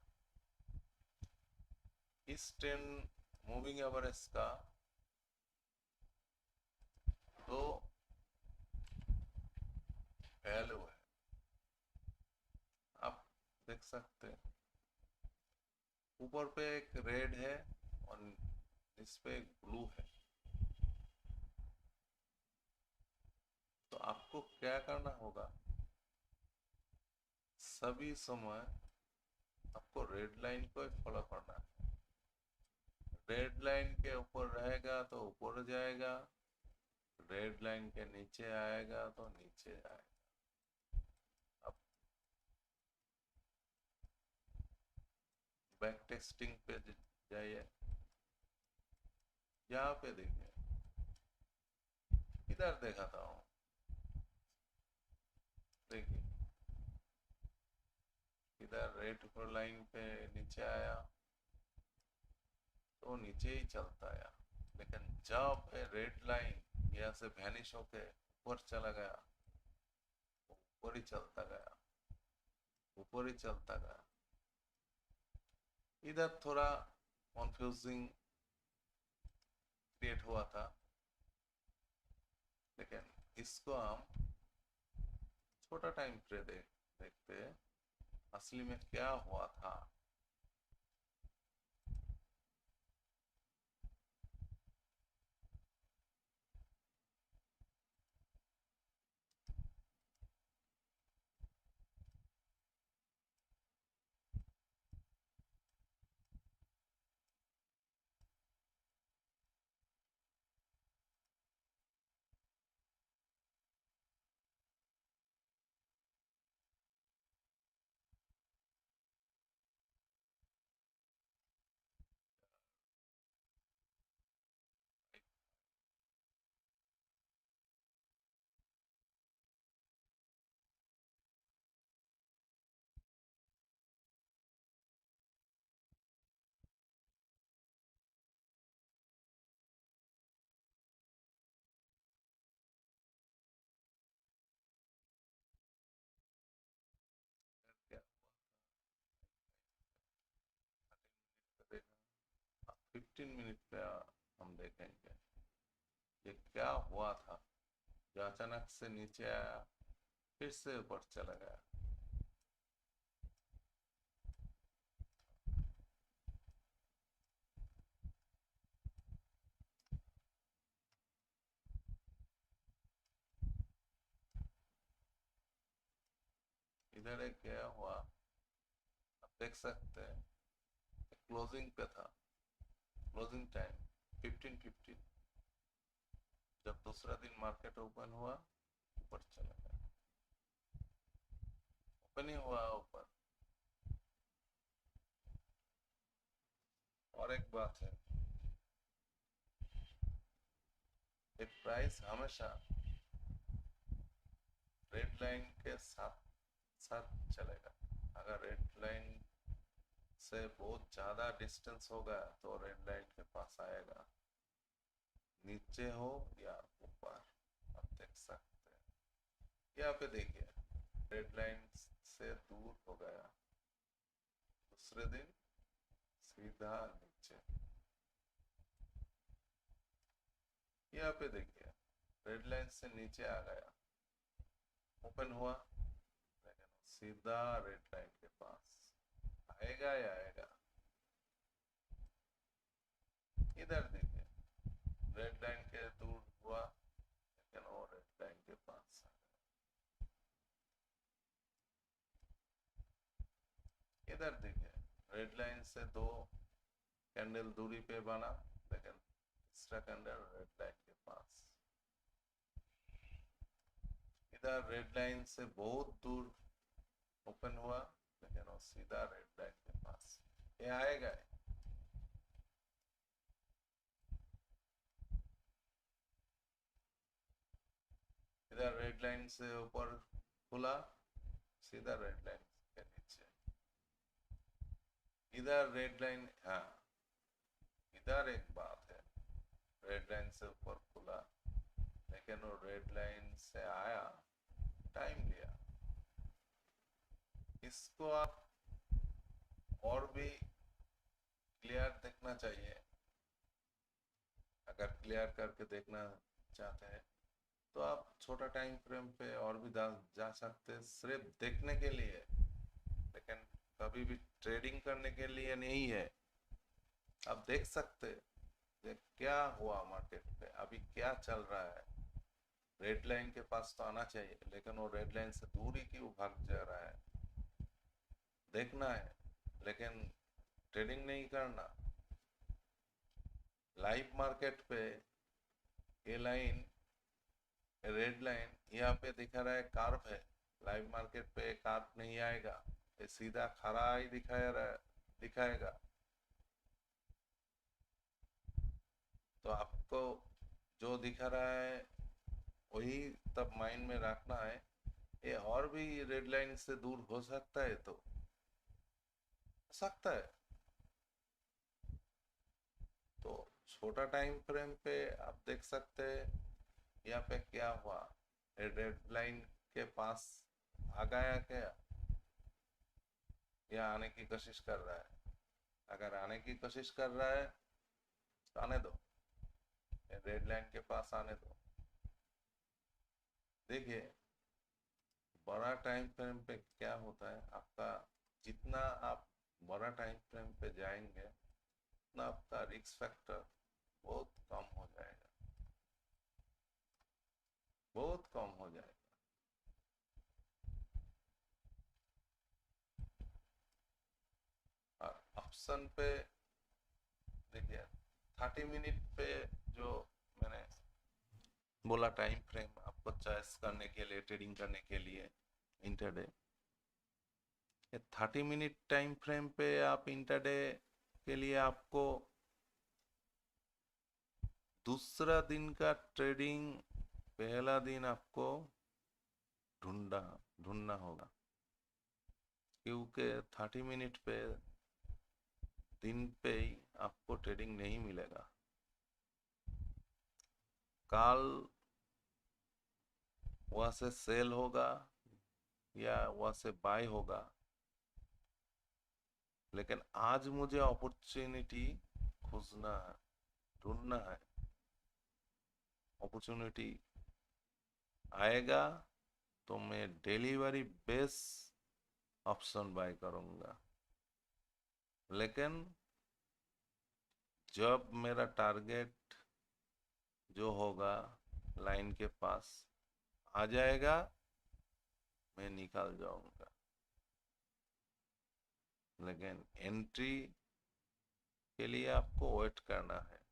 इस ट्रेंड मूविंग एवरेज का दो वैल्यू है, आप देख सकते हैं। ऊपर पे एक रेड है और इस पे एक ब्लू है। तो आपको क्या करना होगा, सभी समय आपको रेड लाइन को फॉलो करना है। रेड लाइन के ऊपर रहेगा तो ऊपर जाएगा, रेड लाइन के नीचे आएगा तो नीचे आएगा। अब बैक टेस्टिंग पे जाइए, यहाँ पे देखिए, इधर दिखाता हूँ। देखिए इधर रेड लाइन पे नीचे आया तो नीचे ही चलता आया, लेकिन जब रेड लाइन यहाँ से वैनिश होके ऊपर चला गया, ऊपर ही चलता गया, ऊपर ही चलता गया। इधर थोड़ा कंफ्यूजिंग क्रिएट हुआ था, लेकिन इसको हम छोटा टाइम फ्रेम देखते असली में क्या हुआ था। क्या 15 मिनट पे हम देखेंगे ये क्या हुआ था, जो अचानक से नीचे आया फिर से ऊपर चला गया। इधर एक क्या हुआ आप देख सकते हैं, क्लोजिंग पे था, क्लोजिंग टाइम 15:15। जब दूसरा दिन मार्केट ओपन हुआ ऊपर चला गया, ओपन ही हुआ ऊपर। और एक बात है, एक प्राइस हमेशा रेड लाइन के साथ साथ चलेगा। अगर रेड लाइन से बहुत ज़्यादा डिस्टेंस होगा तो रेड लाइन के पास आएगा, नीचे हो या ऊपर, आप देख सकते हैं। यहाँ पे देखिए रेड लाइन से दूर हो गया, दूसरे दिन सीधा नीचे। यहाँ पे देखिए रेड लाइन से नीचे आ गया, ओपन हुआ, लेकिन सीधा रेड लाइन के पास आएगा या आएगा। इधर देखिए रेड लाइन के दूर हुआ, लेकिन वो रेड लाइन के पास आ गया। इधर देखिए रेड लाइन से 2 कैंडल दूरी पे बना, लेकिन तीसरा कैंडल रेड लाइन के पास। इधर रेड लाइन से बहुत दूर ओपन हुआ, लेकिन वो सीधा रेड लाइन के पास। ये आएगा, इधर रेड लाइन से ऊपर खुला, सीधा रेड लाइन के नीचे। इधर रेड लाइन, हाँ इधर एक बात है, रेड लाइन से ऊपर खुला, लेकिन वो रेड लाइन से आया, टाइम लिया। इसको आप और भी क्लियर देखना चाहिए। अगर क्लियर करके देखना चाहते हैं तो आप छोटा टाइम फ्रेम पे और भी जा सकते हैं, सिर्फ देखने के लिए, लेकिन कभी भी ट्रेडिंग करने के लिए नहीं है। आप देख सकते हैं क्या हुआ मार्केट पे, अभी क्या चल रहा है। रेड लाइन के पास तो आना चाहिए, लेकिन वो रेड लाइन से दूर ही क्यों भाग जा रहा है, देखना है, लेकिन ट्रेडिंग नहीं करना। लाइव मार्केट पे ये लाइन, रेड लाइन यहाँ पे दिखा रहा है कार्व है, लाइव मार्केट पे कार्व नहीं आएगा, ये सीधा खड़ा ही दिखाएगा। तो आपको जो दिखा रहा है वही तब माइंड में रखना है। ये और भी रेड लाइन से दूर हो सकता है, तो सकता है। तो छोटा टाइम फ्रेम पे आप देख सकते हैं यहाँ पे क्या हुआ, रेड लाइन के पास आ गया क्या, या आने की कोशिश कर रहा है। अगर आने की कोशिश कर रहा है तो आने दो, रेड लाइन के पास आने दो। देखिए बड़ा टाइम फ्रेम पे क्या होता है, आपका जितना आप बड़ा टाइम फ्रेम पे जाएंगे उतना आपका रिस्क फैक्टर बहुत कम हो जाएगा, बहुत कम हो जाएगा। और ऑप्शन पे देखिए 30 मिनट पे जो मैंने बोला टाइम फ्रेम आपको चॉइस करने के लिए, ट्रेडिंग करने के लिए इंटरडे, 30 मिनट टाइम फ्रेम पे आप इंटरडे के लिए आपको दूसरा दिन का ट्रेडिंग पहला दिन आपको ढूंढना होगा, क्योंकि 30 मिनट पे दिन पे ही आपको ट्रेडिंग नहीं मिलेगा। कल वहां से सेल होगा या वहां से बाय होगा, लेकिन आज मुझे अपॉर्चुनिटी खोजना है, ढूंढना है। अपॉर्चुनिटी आएगा तो मैं डिलीवरी बेस ऑप्शन बाय करूंगा, लेकिन जब मेरा टारगेट जो होगा लाइन के पास आ जाएगा मैं निकाल जाऊंगा, लेकिन एंट्री के लिए आपको वेट करना है।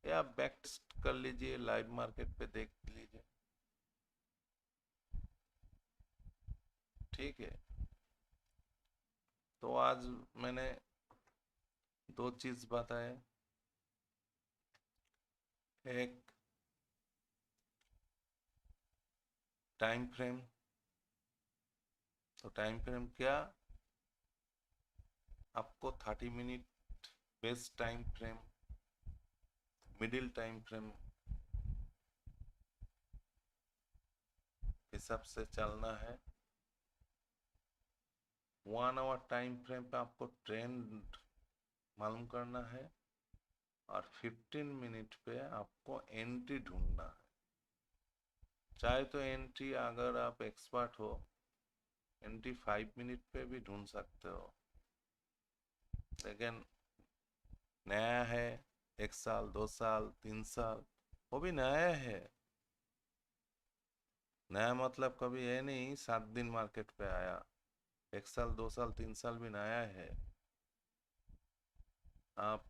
या बैक टेस्ट कर लीजिए, लाइव मार्केट पे देख लीजिए, ठीक है। तो आज मैंने 2 चीज बताए, एक टाइम फ्रेम, तो टाइम फ्रेम क्या, आपको 30 minute best time frame, middle time frame हिसाब से चलना है। 1 आवर टाइम फ्रेम पे आपको ट्रेंड मालूम करना है और 15 मिनट पे आपको एंट्री ढूंढना है। चाहे तो एंट्री, अगर आप एक्सपर्ट हो, एंट्री 5 मिनट पे भी ढूंढ सकते हो, लेकिन नया है, 1 साल 2 साल 3 साल, वो भी नया है। नया मतलब कभी ये नहीं 7 दिन मार्केट पे आया, 1 साल 2 साल 3 साल भी नया है। आप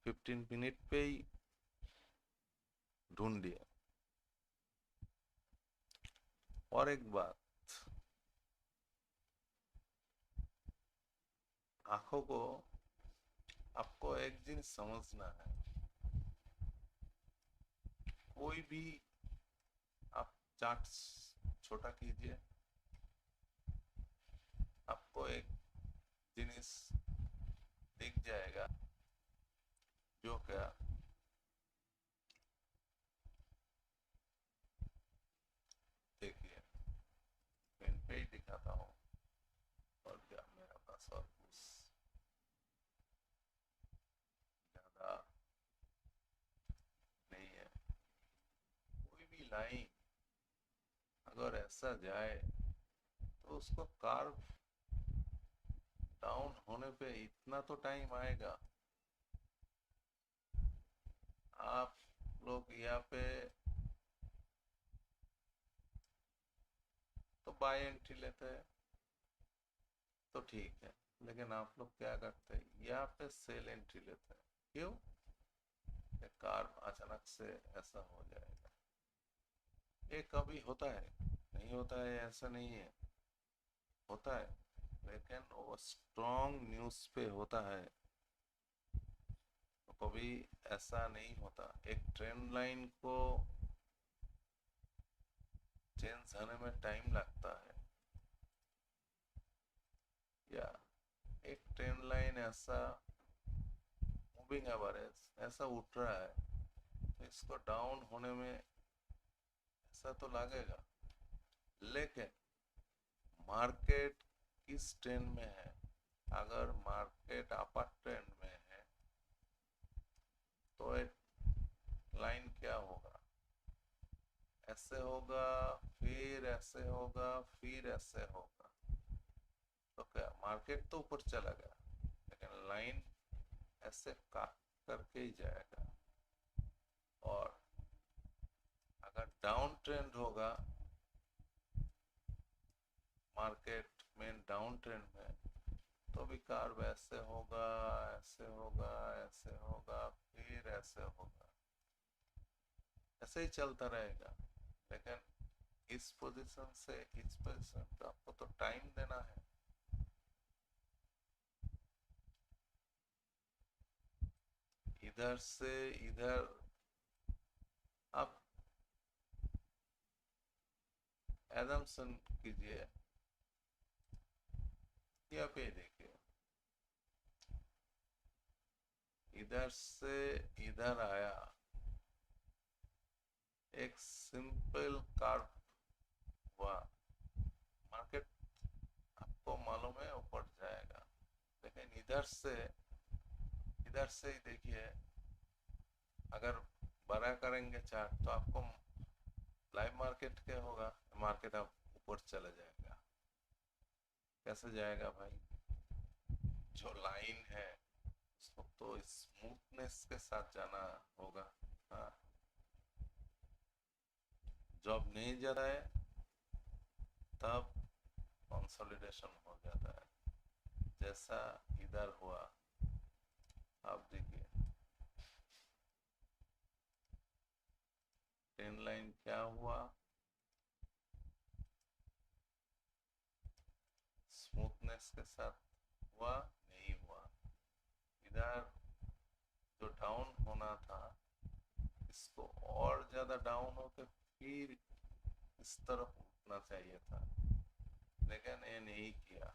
15 मिनट पे ही ढूंढ लिया। और एक बात, आंखों को आपको एक चीज समझना है, कोई भी आप चार्ट छोटा कीजिए, आपको एक जिनिस दिख जाएगा, जो क्या, देखिए पेन पे ही दिखाता हूँ, और क्या मेरे पास और कुछ ज्यादा नहीं है। कोई भी लाइन अगर ऐसा जाए तो उसको कार्व डाउन होने पे इतना तो टाइम आएगा। आप लोग यहाँ पे तो बाय एंट्री लेते हैं तो ठीक है, लेकिन आप लोग क्या करते हैं, यहाँ पे सेल एंट्री लेते हैं। क्यों? ये कार्व अचानक से ऐसा हो जाएगा। ये कभी होता है, नहीं होता है ऐसा नहीं है, होता है, लेकिन वो स्ट्रॉन्ग न्यूज पे होता है, तो कभी ऐसा नहीं होता। एक ट्रेंड लाइन को चेंज होने में टाइम लगता है, या एक ट्रेंड लाइन ऐसा मूविंग एवरेज ऐसा उठ रहा है, तो इसको डाउन होने में ऐसा तो लगेगा। लेकिन मार्केट किस ट्रेंड में है, अगर मार्केट अपर ट्रेंड में है तो एक लाइन क्या होगा, ऐसे होगा, फिर ऐसे होगा, फिर ऐसे होगा, तो क्या मार्केट तो ऊपर चला गया, लेकिन लाइन ऐसे काट करके ही जाएगा। और अगर डाउन ट्रेंड होगा, मार्केट में डाउन ट्रेंड में, तो भी कार्व ऐसे होगा, ऐसे होगा, ऐसे होगा, फिर ऐसे होगा, ऐसे ही चलता रहेगा। लेकिन इस पोजीशन से इस पोजीशन पे आपको तो टाइम देना है। इधर से इधर आप एडम्सन कीजिए, यहाँ पे देखिए, इधर से इधर आया, एक सिंपल कार्व हुआ, मार्केट आपको मालूम है ऊपर जाएगा। लेकिन इधर से ही देखिए, अगर बड़ा करेंगे चार्ट तो आपको लाइव मार्केट क्या होगा, मार्केट आप ऊपर चला जाएगा। कैसे जाएगा भाई? जो लाइन है उसको तो स्मूथनेस के साथ जाना होगा। हाँ, जब नहीं जा रहा है तब कंसोलिडेशन हो जाता है, जैसा इधर हुआ। आप देखिए ट्रेन लाइन क्या हुआ, स्मूथनेस के साथ हुआ, नहीं हुआ। इधर जो डाउन होना था, इसको और ज्यादा डाउन होके फिर इस तरफ उठना चाहिए था, लेकिन ये नहीं किया।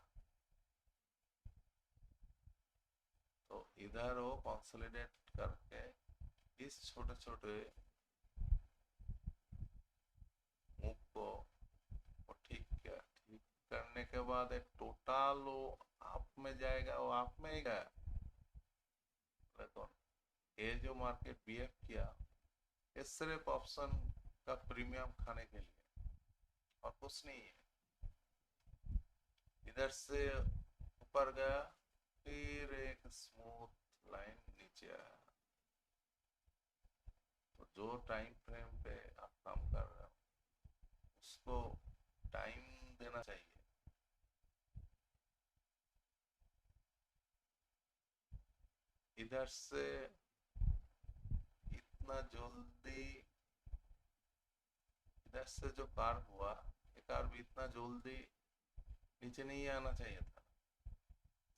इधर वो कंसोलिडेट करके इस छोटे छोटे मूव को वो ठीक किया। ठीक करने के बाद एक टोटल वो आप में जाएगा, वो आप में ही गया। देखो ये जो मार्केट बिहेव किया, ये सिर्फ ऑप्शन का प्रीमियम खाने के लिए और कुछ नहीं है। इधर से ऊपर गया, फिर एक स्मूथ लाइन नीचे आया। तो जो टाइम फ्रेम पे आप काम कर रहे हो उसको टाइम देना चाहिए। इधर से इतना जल्दी, इधर से जो कार हुआ, ये कार भी इतना जल्दी नीचे नहीं आना चाहिए था।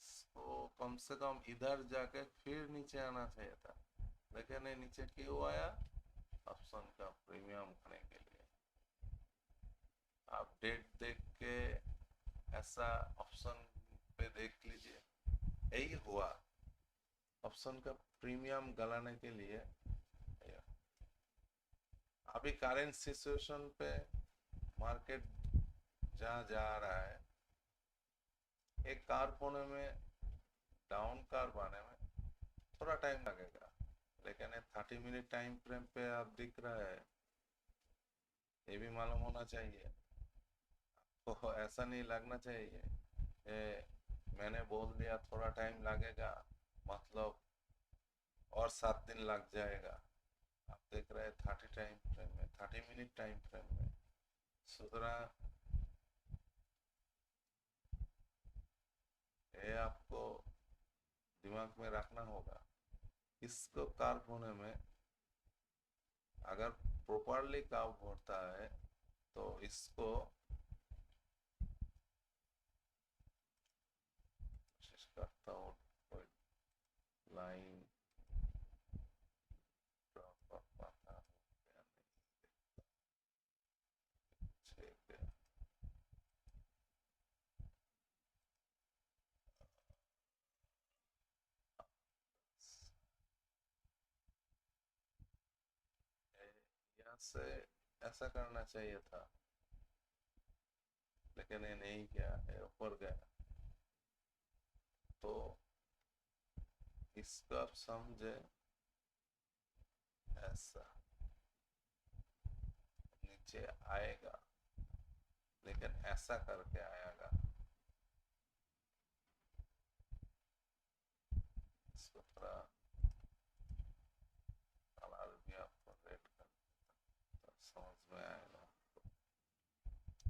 इसको कम से कम इधर जाके फिर नीचे आना चाहिए था, लेकिन ये नीचे क्यों आया? ऑप्शन का प्रीमियम खाने के लिए। आप डेट देख के ऐसा ऑप्शन पे देख लीजिए, यही हुआ। ऑप्शन का प्रीमियम गलाने के लिए अभी करेंट सिचुएशन पे मार्केट जहाँ जा रहा है, एक कार होने में, डाउन कार बने में थोड़ा टाइम लगेगा, लेकिन 30 मिनट टाइम फ्रेम पे आप दिख रहा है, ये भी मालूम होना चाहिए। तो ऐसा नहीं लगना चाहिए मैंने बोल दिया थोड़ा टाइम लगेगा, मतलब और 7 दिन लग जाएगा। आप देख रहे हैं 30 मिनट टाइम फ्रेम में। सुतरां ये आपको दिमाग में रखना होगा। इसको कार्व होने में अगर प्रॉपरली कार्व होता है तो इसको कोशिश करता हूँ कोई लाइन ड्रॉ कर पाता हूँ या नहीं। ठीक है, यहाँ से ऐसा करना चाहिए था, लेकिन ये नहीं किया, ये ऊपर गया। तो इसका आप समझे, ऐसा नीचे आएगा, लेकिन ऐसा करके आएगा। इसको थोड़ा कलर भी आपको रेड कर, तो समझ में आएगा।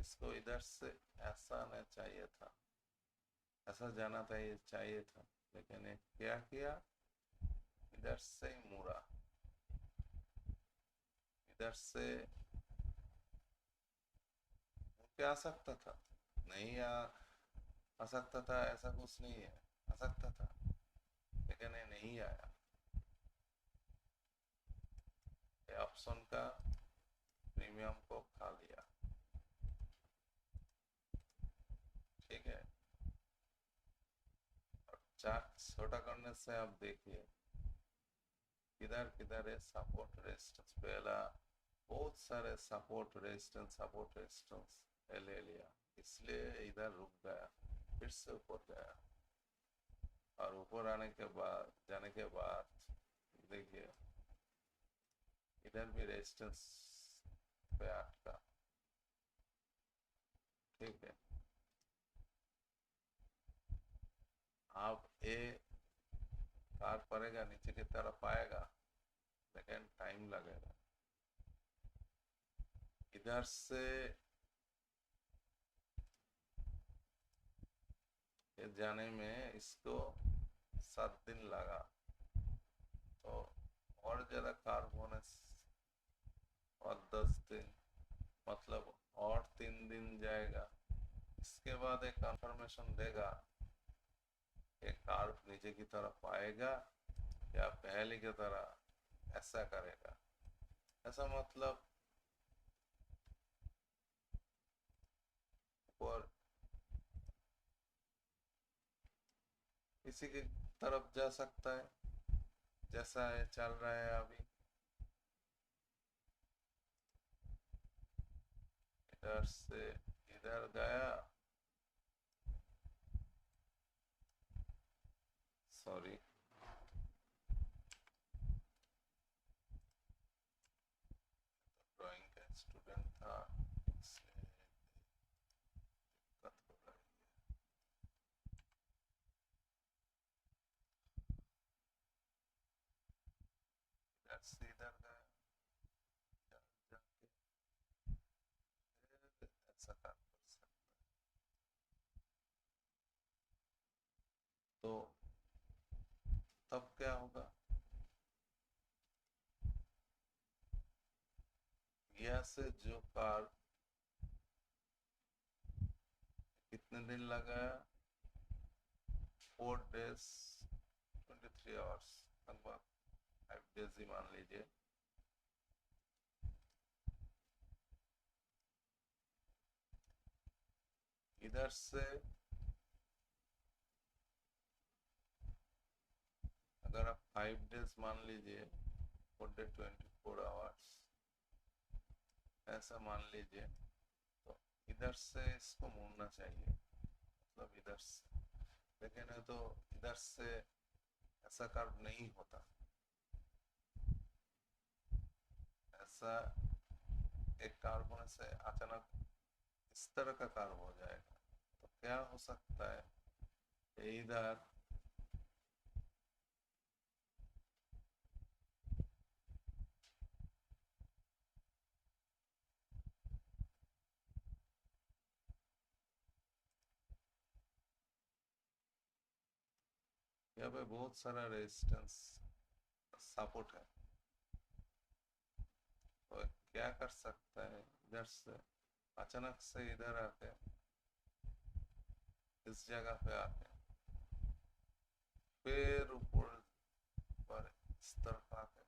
इसको इधर से ऐसा आना चाहिए था, ऐसा जाना चाहिए था, लेकिन ये क्या किया, इधर से मुड़ा, इधर से क्या आ सकता था, नहीं आ सकता था, ऐसा कुछ नहीं है, आ सकता था, लेकिन ये नहीं आया। ये ऑप्शन का प्रीमियम को खा लिया। ठीक है, और चार्ट छोटा करने से आप देखिए किधर किधर है सपोर्ट रेजिस्टेंस। पहला बहुत सारे सपोर्ट रेजिस्टेंस ले लिया, इसलिए इधर रुक गया, फिर से ऊपर गया, और ऊपर आने के बाद, जाने के बाद देखिए इधर भी रेजिस्टेंस पे अटका। ठीक है, आप ए कार पड़ेगा, नीचे की तरफ आएगा, लेकिन टाइम लगेगा। इधर से ये जाने में इसको 7 दिन लगा, तो और ज्यादा कार होने और 10 दिन, मतलब और 3 दिन जाएगा। इसके बाद एक कंफर्मेशन देगा, एक कार नीचे की तरफ आएगा या पहले की तरह ऐसा करेगा। ऐसा मतलब ऊपर इसी की तरफ जा सकता है जैसा है चल रहा है अभी। इधर से इधर गया, सॉरी, ड्राइंग का स्टूडेंट था इसलिए दिक्कत हो रही है। इधर से इधर गया, जाके फिर ऐसा काम कर सकता है। तो तब क्या होगा, यहाँ से जो कार कितने दिन लगाया, 4 days 23 hours, लगभग 5 days ही मान लीजिए। इधर से अगर आप 5 days मान लीजिए, 4 day 24 hours ऐसा मान लीजिए, तो इधर से इसको मोड़ना चाहिए, मतलब इधर से। लेकिन है तो इधर से ऐसा कर्व नहीं होता, ऐसा एक कर्व होने से अचानक इस तरह का कर्व हो जाएगा। तो क्या हो सकता है, इधर यहाँ पे बहुत सारा रेजिस्टेंस सपोर्ट है, तो क्या कर सकता है, इधर से अचानक से इधर आके इस जगह पे आके फिर ऊपर पर इस तरफ आके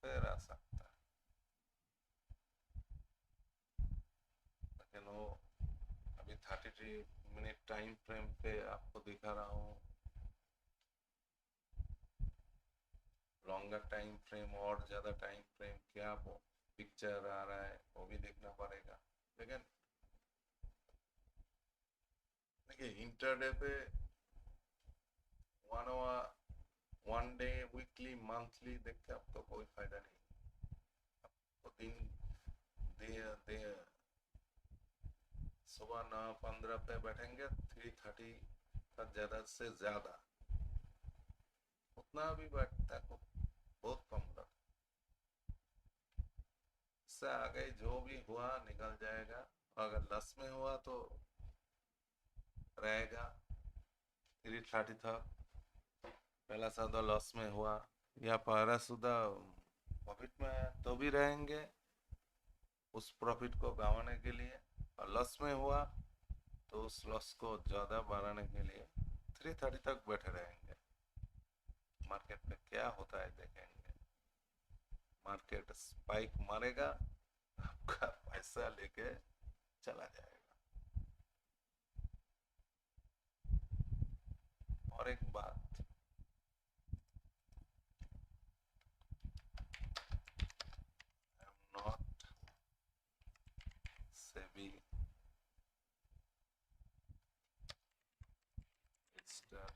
फिर आ सकता है। लेकिन वो अभी 33 मिनट टाइम फ्रेम पे आपको दिखा रहा हूँ, लॉन्गर टाइम फ्रेम और ज़्यादा टाइम फ्रेम क्या वो पिक्चर आ रहा है वो भी देखना पड़ेगा। लेकिन देखिए इंटरडे पे 1 आवर 1 डे वीकली मंथली देख के आपको कोई फायदा नहीं। आपको दिन दे, दे, सुबह 9:15 पे बैठेंगे 3:30 का ज़्यादा से ज़्यादा, उतना भी बैठता है बहुत कम तक। इससे आगे जो भी हुआ निकल जाएगा, अगर 10 में हुआ तो रहेगा 3:30 तक। पहला सौदा लॉस में हुआ या पहला सौदा प्रॉफिट में है तो भी रहेंगे उस प्रॉफिट को गंवाने के लिए, और लॉस में हुआ तो उस लॉस को ज़्यादा बढ़ाने के लिए 3:30 तक बैठे रहेंगे। मार्केट में क्या होता है देखेंगे, मार्केट स्पाइक मारेगा, आपका पैसा लेके चला जाएगा। और एक बात, I am not SEBI register,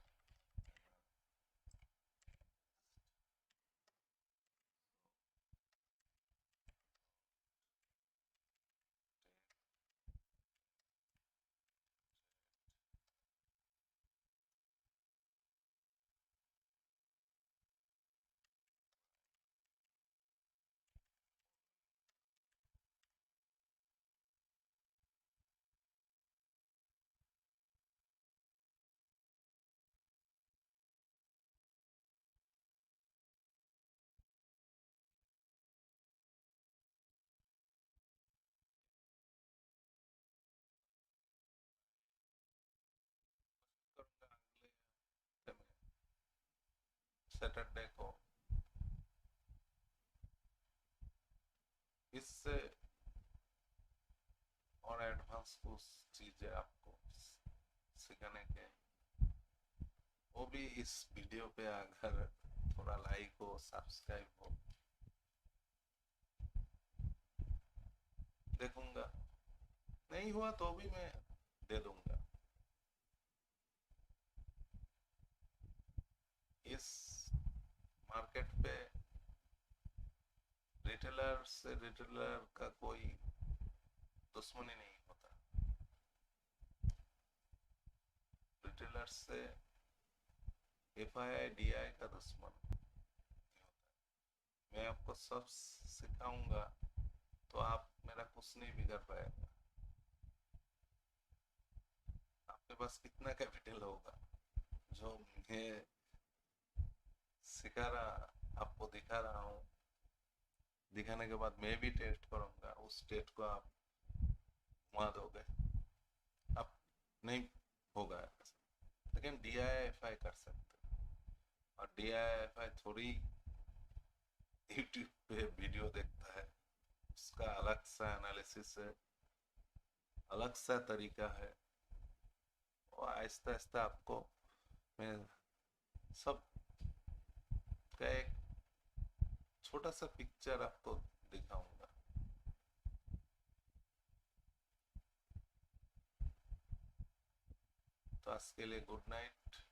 करूंगा अगले हफ्ते में, सैटरडे को। इससे और एडवांस कुछ चीजें आपको सीखने के वो भी इस वीडियो पे अगर थोड़ा लाइक हो, सब्सक्राइब हो, देखूंगा। नहीं हुआ तो भी मैं दे दूंगा। इस मार्केट पे रिटेलर से रिटेलर का कोई दुश्मनी नहीं होता। रिटेलर से एफआईआई डीआई का दुश्मन नहीं होता। मैं आपको सब सिखाऊंगा तो आप मेरा कुछ नहीं बिगाड़ पाएगा। आपके पास कितना कैपिटल होगा जो मैं सिखा रहा, आपको दिखा रहा हूँ, दिखाने के बाद मैं भी टेस्ट करूंगा, उस टेस्ट को आप घुमा दोगे, अब नहीं होगा ऐसा। लेकिन डीआईएफआई कर सकते हो। और डीआईएफआई थोड़ी यूट्यूब पे वीडियो देखता है, उसका अलग सा एनालिसिस है, अलग सा तरीका है। वो आहिस्ता आहिस्ता आपको मैं सब का एक छोटा सा पिक्चर आपको दिखाऊंगा। तो आज के लिए गुड नाइट।